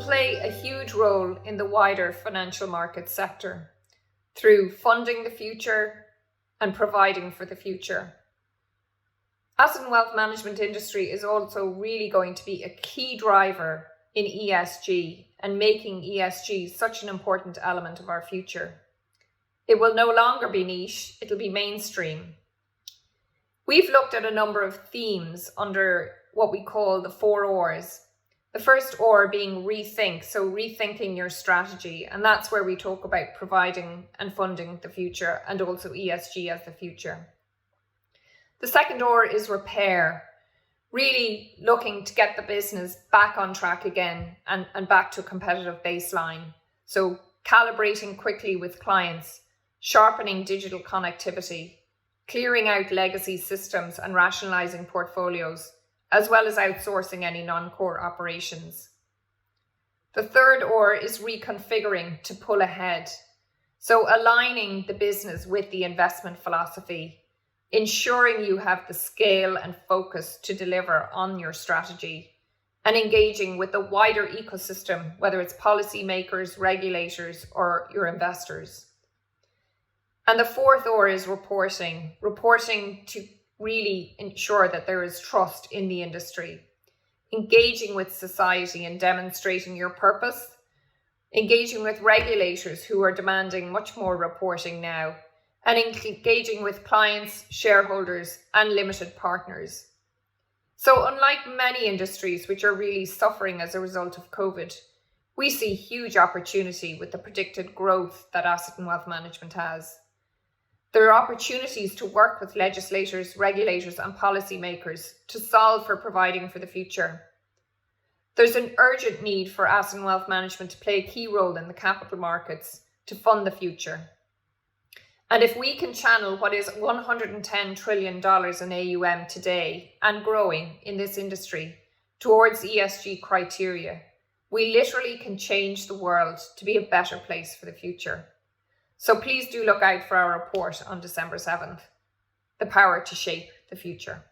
play a huge role in the wider financial market sector through funding the future and providing for the future. Asset and wealth management industry is also really going to be a key driver in ESG and making ESG such an important element of our future. It will no longer be niche, it'll be mainstream. We've looked at a number of themes under what we call the 4 R's. The first R being rethink, so rethinking your strategy, and that's where we talk about providing and funding the future and also ESG as the future. The second R is repair, really looking to get the business back on track again and back to a competitive baseline. So calibrating quickly with clients, sharpening digital connectivity, clearing out legacy systems and rationalizing portfolios, as well as outsourcing any non-core operations. The third R is reconfiguring to pull ahead. So aligning the business with the investment philosophy, ensuring you have the scale and focus to deliver on your strategy, and engaging with the wider ecosystem, whether it's policymakers, regulators, or your investors. And the fourth R is reporting to really ensure that there is trust in the industry, engaging with society and demonstrating your purpose, engaging with regulators who are demanding much more reporting now, and engaging with clients, shareholders, and limited partners. So unlike many industries which are really suffering as a result of COVID, we see huge opportunity with the predicted growth that asset and wealth management has. There are opportunities to work with legislators, regulators, and policymakers to solve for providing for the future. There's an urgent need for asset and wealth management to play a key role in the capital markets to fund the future. And if we can channel what is $110 trillion in AWM today and growing in this industry towards ESG criteria, we literally can change the world to be a better place for the future. So please do look out for our report on December 7th, The Power to Shape the Future.